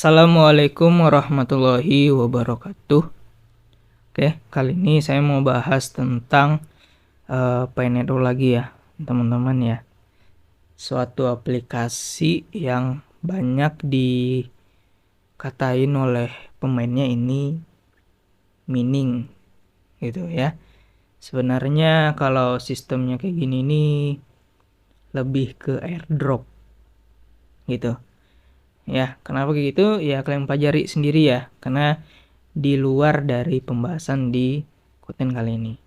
Assalamualaikum warahmatullahi wabarakatuh. Oke, kali ini saya mau bahas tentang Paynedo lagi ya, teman-teman ya. Suatu aplikasi yang banyak dikatain oleh pemainnya ini mining gitu ya. Sebenarnya kalau sistemnya kayak gini nih lebih ke airdrop gitu. Ya, kenapa kayak gitu? Ya kalian pelajari sendiri ya, karena di luar dari pembahasan di konten kali ini.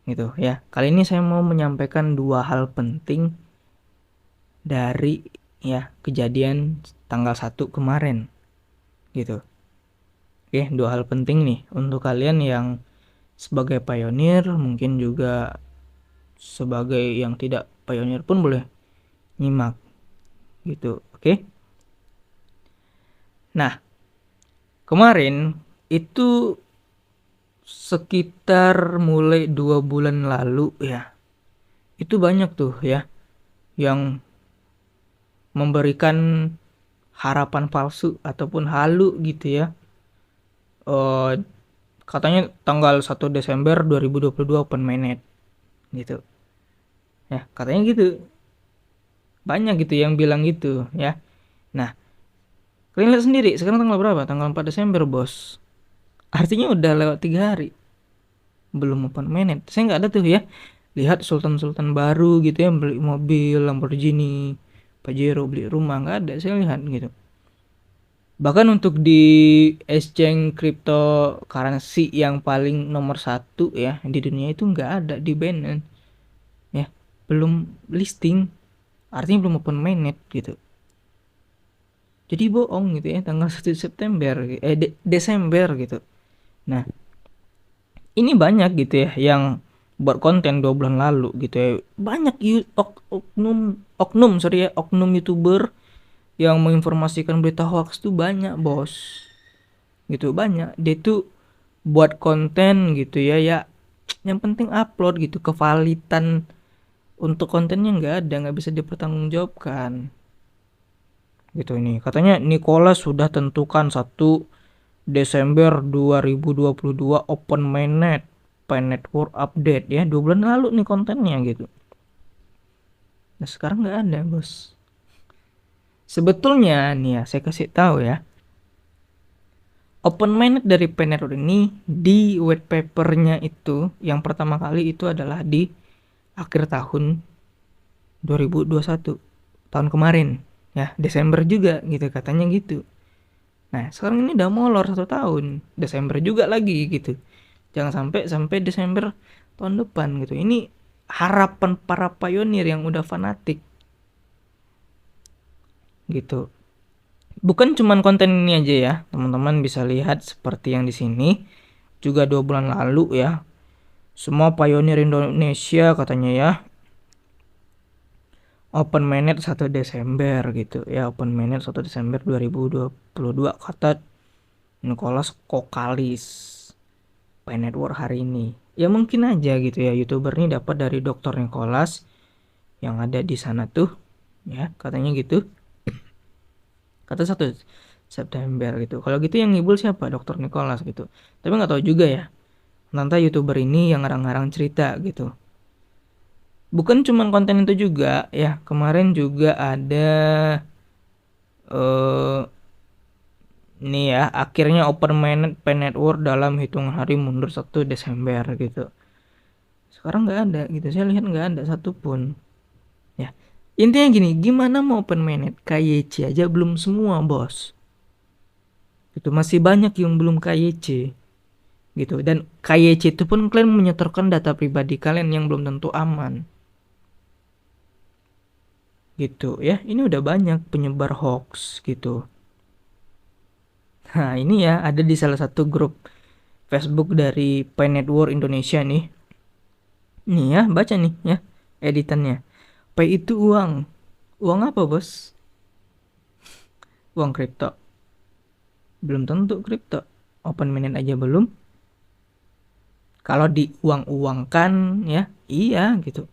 Gitu ya. Kali ini saya mau menyampaikan dua hal penting dari ya kejadian tanggal 1 kemarin. Gitu. Oke, dua hal penting nih untuk kalian yang sebagai pionir, mungkin juga sebagai yang tidak pionir pun boleh nyimak. Gitu. Oke. Nah, kemarin itu sekitar mulai 2 bulan lalu ya, itu banyak tuh ya yang memberikan harapan palsu ataupun halu gitu ya. Katanya tanggal 1 Desember 2022 open mainnet gitu ya, katanya gitu, banyak gitu yang bilang gitu ya. Nah, kalian lihat sendiri sekarang tanggal berapa? Tanggal 4 Desember bos, artinya udah lewat 3 hari belum open mainnet. Saya nggak ada tuh ya lihat sultan-sultan baru gitu ya beli mobil Lamborghini, Pajero, beli rumah, nggak ada saya lihat gitu. Bahkan untuk di exchange cryptocurrency yang paling nomor 1 ya di dunia itu nggak ada di Binance ya, belum listing, artinya belum open mainnet gitu. Jadi bohong gitu ya tanggal 1 September Desember gitu. Nah, ini banyak gitu ya yang buat konten 2 bulan lalu gitu ya. Banyak oknum YouTuber yang menginformasikan berita hoax tuh banyak, Bos. Gitu banyak. Dia tuh buat konten gitu ya, yang penting upload gitu, kevalitan untuk kontennya nggak bisa dipertanggungjawabkan. Gitu ini. Katanya Nicholas sudah tentukan 1 Desember 2022 open mainnet Network update ya, 2 bulan lalu nih kontennya gitu. Nah, sekarang nggak ada, Bos. Sebetulnya nih ya, saya kasih tahu ya. Open mainnet dari Network ini di white papernya itu yang pertama kali itu adalah di akhir tahun 2021, tahun kemarin ya, Desember juga gitu katanya gitu. Nah, sekarang ini udah molor 1 tahun, Desember juga lagi gitu. Jangan sampai Desember tahun depan gitu. Ini harapan para pionir yang udah fanatik gitu. Bukan cuman konten ini aja ya, teman-teman bisa lihat seperti yang di sini. Juga 2 bulan lalu ya, semua pionir Indonesia katanya ya open mainnet 1 Desember gitu ya, open mainnet 1 Desember 2022 kata Nicholas Kokalis Network hari ini. Ya mungkin aja gitu ya YouTuber ini dapat dari Dr. Nicholas yang ada di sana tuh ya, katanya gitu. Kata 1 September gitu. Kalau gitu yang ngibul siapa? Dr. Nicholas gitu. Tapi nggak tahu juga ya. Nanti YouTuber ini yang ngarang-ngarang cerita gitu. Bukan cuma konten itu juga ya. Kemarin juga ada nih ya, akhirnya open mainnet Network dalam hitungan hari mundur 1 Desember gitu. Sekarang nggak ada gitu. Saya lihat nggak ada satupun. Ya. Intinya gini, gimana mau open mainnet? KYC aja belum semua, Bos. Itu masih banyak yang belum KYC. Gitu, dan KYC itu pun kalian menyetorkan data pribadi kalian yang belum tentu aman. Gitu ya. Ini udah banyak penyebar hoax gitu. Nah, ini ya ada di salah satu grup Facebook dari Pi Network Indonesia nih. Nih ya, baca nih ya editannya. Pi itu uang. Uang apa, Bos? Uang kripto. Belum tentu kripto. Open mainnet aja belum. Kalau diuang-uangkan ya, iya gitu.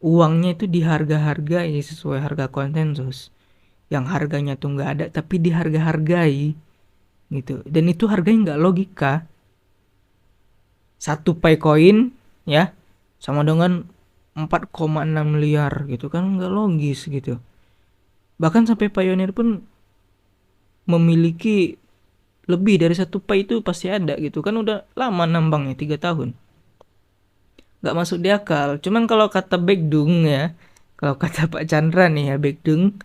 Uangnya itu di harga-harga ya sesuai harga konsensus. yang harganya tuh nggak ada tapi diharga-hargai gitu, dan itu harganya nggak logika. Satu Picoin ya sama dengan 4,6 miliar gitu kan, nggak logis gitu. Bahkan sampai Pioneer pun memiliki lebih dari satu Pi, itu pasti ada gitu kan, udah lama nambangnya 3 tahun, nggak masuk di akal. Cuman kalau kata Baekdung ya, kalau kata Pak Chandra nih ya, Baekdung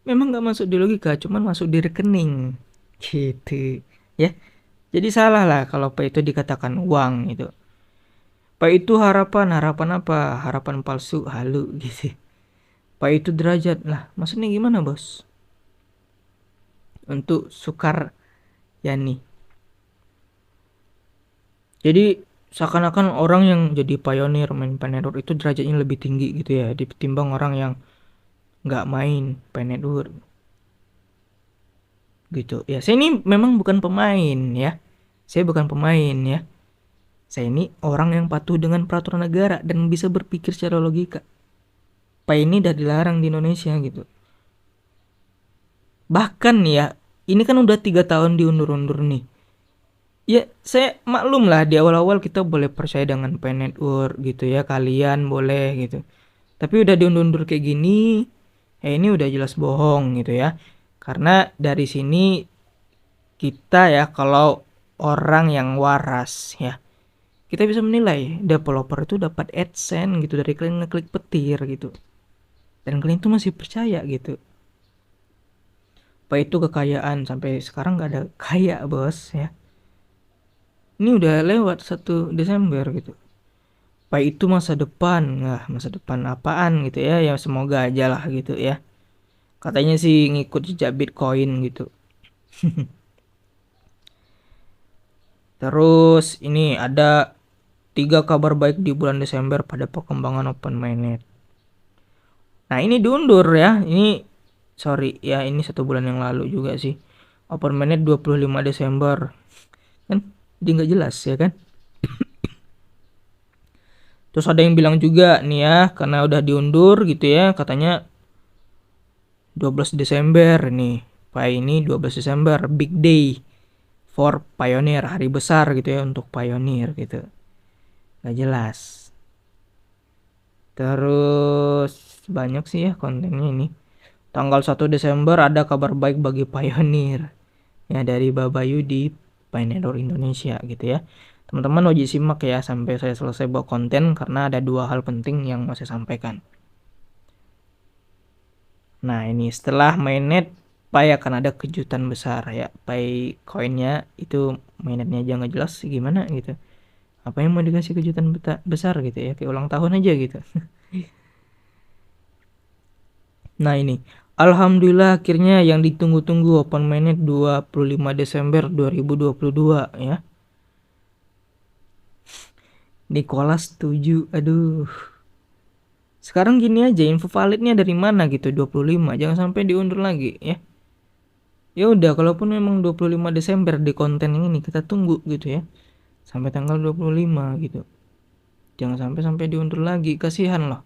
memang nggak masuk di logika, cuman masuk di rekening gitu ya. Jadi salah lah kalau Pi itu dikatakan uang itu. Pi itu harapan, harapan apa? Harapan palsu, halu gitu. Pi itu derajat lah. Maksudnya gimana bos? Untuk Sukar Yani. Jadi seakan-akan orang yang jadi pioneer main Pi Network itu derajatnya lebih tinggi gitu ya, ditimbang orang yang nggak main Pi Network gitu ya. Saya ini memang bukan pemain ya, saya bukan pemain ya, saya ini orang yang patuh dengan peraturan negara dan bisa berpikir secara logika. Pi ini udah dilarang di Indonesia gitu. Bahkan ya, ini kan udah 3 tahun diundur-undur nih. Ya, saya maklum lah di awal-awal kita boleh percaya dengan Pi Network gitu ya, kalian boleh gitu. Tapi udah diundur-undur kayak gini, ini udah jelas bohong gitu ya. Karena dari sini kita ya, kalau orang yang waras ya, kita bisa menilai developer itu dapat AdSense gitu dari kalian ngeklik petir gitu. Dan kalian tuh masih percaya gitu. Apa itu kekayaan, sampai sekarang nggak ada kaya bos ya. Ini udah lewat 1 Desember gitu. Apa itu masa depan? Nah, masa depan apaan gitu ya? Ya semoga aja lah gitu ya. Katanya sih ngikut jejak Bitcoin gitu. Terus ini ada 3 kabar baik di bulan Desember pada perkembangan Open Mainnet. Nah ini diundur ya. Ini sorry ya, ini 1 bulan yang lalu juga sih. Open Mainnet 25 Desember. Kan jadi nggak jelas ya kan. Terus ada yang bilang juga nih ya, karena udah diundur gitu ya, katanya 12 Desember nih. Pi ini 12 Desember, big day for Pioneer, hari besar gitu ya untuk Pioneer gitu. Gak jelas. Terus banyak sih ya kontennya ini. Tanggal 1 Desember ada kabar baik bagi Pioneer. Ya dari Babayu di Pi Network Indonesia gitu ya. Teman-teman wajib simak ya sampai saya selesai buat konten, karena ada 2 hal penting yang mau saya sampaikan. Nah ini setelah mainnet Pi akan ada kejutan besar ya. Pi koinnya itu mainnetnya aja nggak jelas gimana gitu. Apa yang mau dikasih kejutan besar gitu ya, kayak ulang tahun aja gitu. Nah ini alhamdulillah akhirnya yang ditunggu-tunggu Open Mainnet 25 Desember 2022 ya. Nicholas 7, aduh. Sekarang gini aja, info validnya dari mana gitu 25, jangan sampai diundur lagi ya. Ya udah, kalaupun memang 25 Desember di konten ini kita tunggu gitu ya. Sampai tanggal 25 gitu. Jangan sampai diundur lagi, kasihan loh.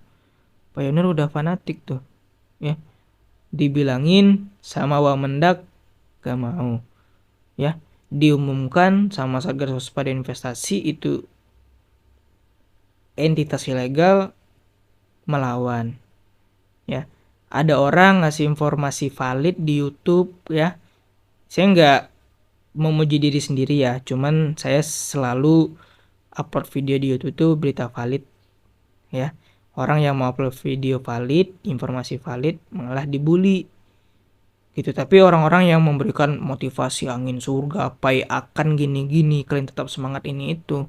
Pioneer udah fanatik tuh ya. Dibilangin sama Wamendak gak mau ya. Diumumkan sama Satgas Waspada Investasi itu entitas ilegal, melawan ya. Ada orang ngasih informasi valid di YouTube ya. Saya nggak memuji diri sendiri ya, cuman saya selalu upload video di YouTube itu berita valid ya. Orang yang mau upload video valid, informasi valid malah dibully gitu. Tapi orang-orang yang memberikan motivasi angin surga, Pi akan gini-gini, kalian tetap semangat ini itu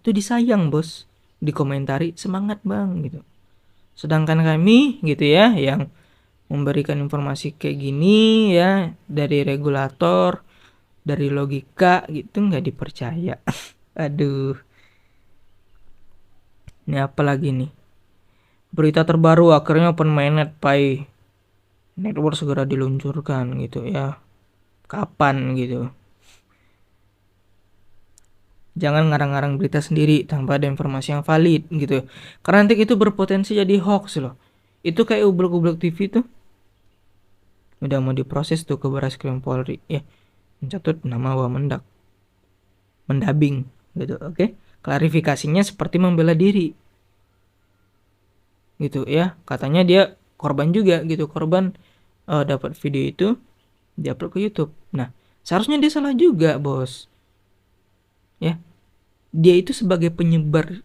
disayang bos, dikomentari semangat bang gitu. Sedangkan kami gitu ya, yang memberikan informasi kayak gini ya, dari regulator, dari logika gitu, nggak dipercaya. Aduh, ini apa lagi nih? Berita terbaru, akhirnya Open Mainnet Pi Network segera diluncurkan gitu ya. Kapan gitu? Jangan ngarang-ngarang berita sendiri tanpa ada informasi yang valid gitu. Karena nanti itu berpotensi jadi hoax loh. Itu kayak Ublek-Ublek TV tuh udah mau diproses tuh ke Barreskrim Polri ya, mencatut nama Wamendak, mendabing gitu. Oke, klarifikasinya seperti membela diri gitu ya, katanya dia korban juga gitu, korban dapat video itu diupload ke YouTube. Nah, seharusnya dia salah juga, bos. Ya, dia itu sebagai penyebar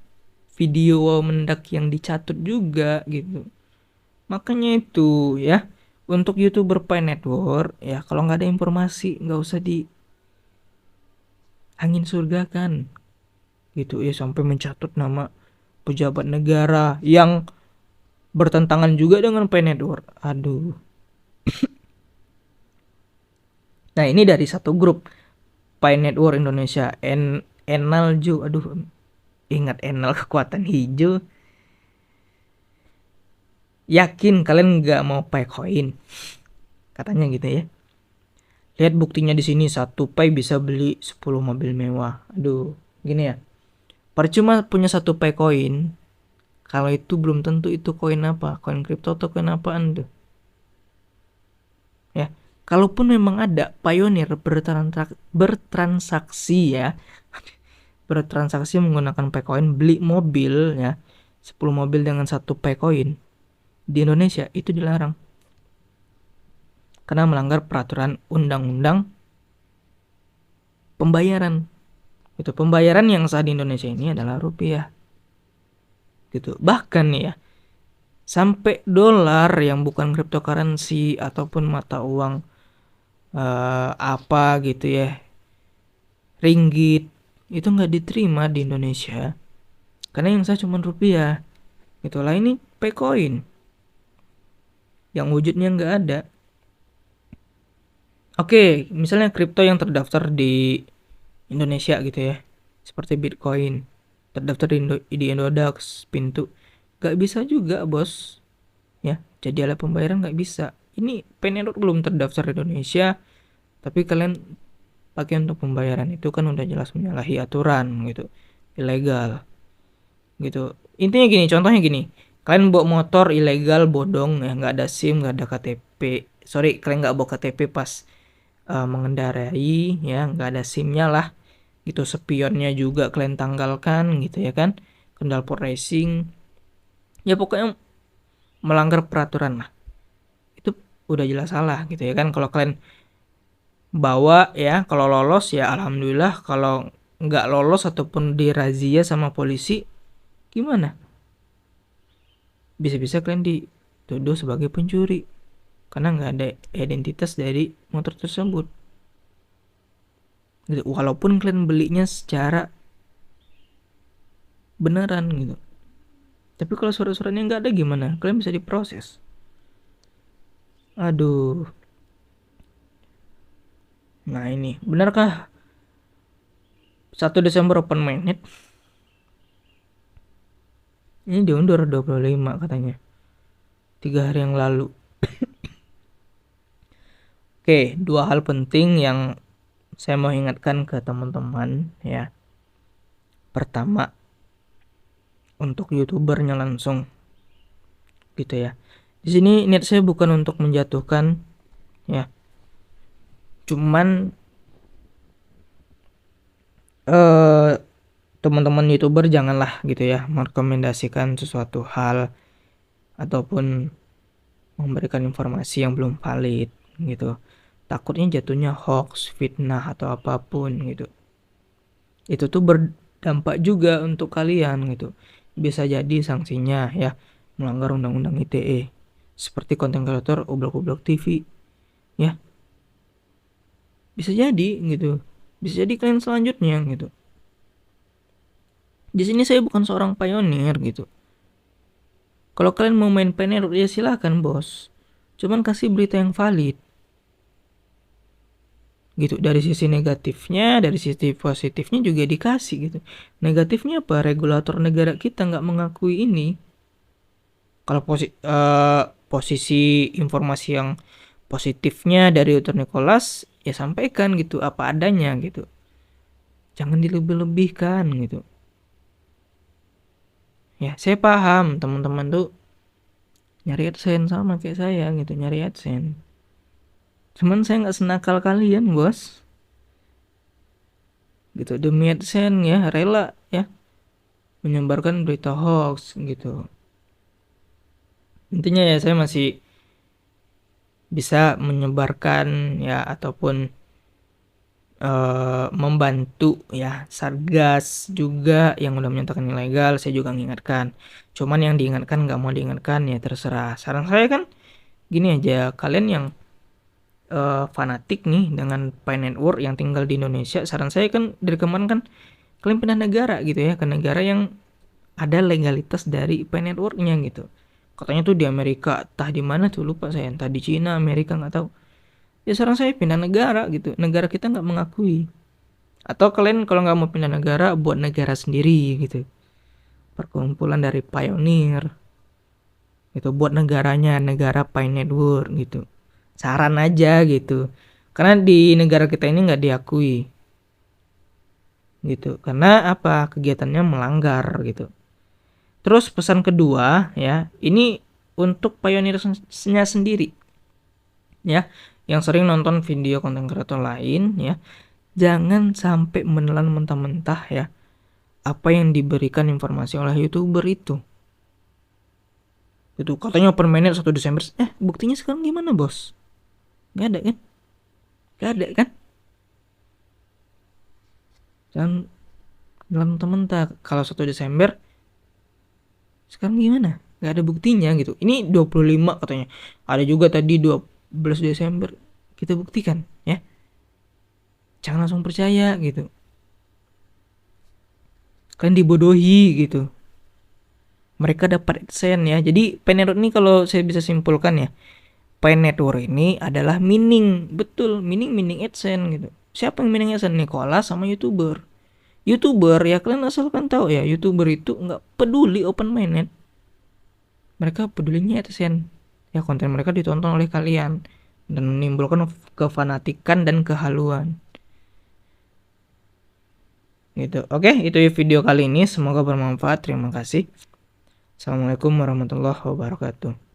video Wamendak yang dicatut juga gitu. Makanya itu ya, untuk YouTuber Pi Network ya, kalau nggak ada informasi nggak usah di angin surga kan gitu ya, sampai mencatut nama pejabat negara yang bertentangan juga dengan Pi Network. Aduh. Nah, ini dari satu grup Pi Network Indonesia, Enalju. Aduh, ingat Enal kekuatan hijau. Yakin kalian nggak mau Pi Coin? Katanya gitu ya. Lihat buktinya di sini, satu Pi bisa beli 10 mobil mewah. Aduh, gini ya. Percuma punya satu Pi Coin kalau itu belum tentu itu koin apa, koin kripto atau koin apaan tuh. Ya, kalaupun memang ada pioneer bertransaksi ya, bertransaksi menggunakan Pi Coin beli mobil ya, 10 mobil dengan satu Pi Coin di Indonesia, itu dilarang karena melanggar peraturan undang-undang pembayaran. Itu pembayaran yang sah di Indonesia ini adalah rupiah. Gitu. Bahkan ya, sampai dolar yang bukan cryptocurrency ataupun mata uang apa gitu ya, ringgit, itu nggak diterima di Indonesia karena yang sah cuma rupiah. Itulah ini Bitcoin yang wujudnya nggak ada. Oke, misalnya kripto yang terdaftar di Indonesia gitu ya, seperti Bitcoin terdaftar di Indodax, Pintu, nggak bisa juga, bos. Ya, jadi alat pembayaran nggak bisa. Ini Payoneer belum terdaftar di Indonesia, tapi kalian pakai untuk pembayaran, itu kan udah jelas menyalahi aturan gitu, ilegal gitu. Intinya gini, contohnya gini, kalian bawa motor ilegal bodong ya, nggak ada SIM, nggak ada KTP, sorry, kalian nggak bawa KTP pas mengendarai ya, nggak ada SIM-nya lah gitu, spionnya juga kalian tanggalkan gitu ya kan, knalpot racing ya, pokoknya melanggar peraturan lah, itu udah jelas salah gitu ya kan. Kalau kalian bawa ya, kalau lolos ya alhamdulillah, kalau nggak lolos ataupun dirazia sama polisi gimana, bisa-bisa kalian dituduh sebagai pencuri karena nggak ada identitas dari motor tersebut gitu, walaupun kalian belinya secara beneran gitu. Tapi kalau surat-suratnya nggak ada gimana kalian bisa diproses? Aduh. Nah, ini benarkah 1 Desember open mainnet ini diundur 25 katanya, 3 hari yang lalu. Oke, dua hal penting yang saya mau ingatkan ke teman-teman ya. Pertama, untuk YouTubernya langsung gitu ya. Di sini niat saya bukan untuk menjatuhkan ya. Cuman teman-teman YouTuber janganlah gitu ya merekomendasikan sesuatu hal ataupun memberikan informasi yang belum valid gitu. Takutnya jatuhnya hoax, fitnah atau apapun gitu. Itu tuh berdampak juga untuk kalian gitu. Bisa jadi sanksinya ya melanggar undang-undang ITE. Seperti konten kreator Ublek-Ublek TV ya. Bisa jadi gitu. Bisa jadi kalian selanjutnya gitu. Di sini saya bukan seorang pioneer gitu. Kalau kalian mau main pioneer ya silahkan, bos. Cuman kasih berita yang valid. Gitu, dari sisi negatifnya, dari sisi positifnya juga dikasih gitu. Negatifnya apa? Regulator negara kita nggak mengakui ini. Kalau posisi informasi yang positifnya dari Dr. Nicholas ya sampaikan gitu apa adanya gitu, jangan dilebih-lebihkan gitu ya. Saya paham teman-teman tuh nyari AdSense sama kayak saya gitu, nyari AdSense. Cuman saya nggak senakal kalian bos, gitu, demi AdSense ya rela ya menyebarkan berita hoax gitu. Intinya ya saya masih bisa menyebarkan ya ataupun membantu ya Satgas juga yang udah menyatakan ilegal. Saya juga mengingatkan, cuman yang diingatkan nggak mau diingatkan ya terserah. Saran saya kan gini aja, kalian yang fanatik nih dengan Pi Network yang tinggal di Indonesia, saran saya kan dari kemarin kan kalian pindah negara gitu ya, ke negara yang ada legalitas dari Pi Networknya gitu. Katanya tuh di Amerika, entah di mana tuh lupa saya, entah di Cina, Amerika nggak tahu. Ya saran saya pindah negara gitu, negara kita nggak mengakui. Atau kalian kalau nggak mau pindah negara, buat negara sendiri gitu, perkumpulan dari pioneer gitu, buat negaranya, negara Pi Network gitu. Saran aja gitu, karena di negara kita ini nggak diakui gitu, karena apa, kegiatannya melanggar gitu. Terus pesan kedua ya, ini untuk pioneersnya sendiri ya, yang sering nonton video konten kreator lain ya, jangan sampai menelan mentah-mentah ya apa yang diberikan informasi oleh YouTuber itu. Itu katanya per menit 1 Desember. Buktinya sekarang gimana, Bos? Gak ada kan? Gak ada kan? Jangan menelan mentah-mentah. Kalau 1 Desember sekarang gimana? Gak ada buktinya gitu. Ini 25 katanya. Ada juga tadi 12 Desember. Kita buktikan ya. Jangan langsung percaya gitu. Kalian dibodohi gitu. Mereka dapat AdSense ya. Jadi Pi Network ini kalau saya bisa simpulkan ya, Pi Network ini adalah mining, betul, mining AdSense gitu. Siapa yang mining AdSense? Nicholas sama YouTuber. YouTuber ya kalian asalkan tahu ya, YouTuber itu nggak peduli open mainnet. Mereka pedulinya AdSense. Ya konten mereka ditonton oleh kalian dan menimbulkan kefanatikan dan kehaluan. Gitu. Oke, itu video kali ini, semoga bermanfaat. Terima kasih. Assalamualaikum warahmatullahi wabarakatuh.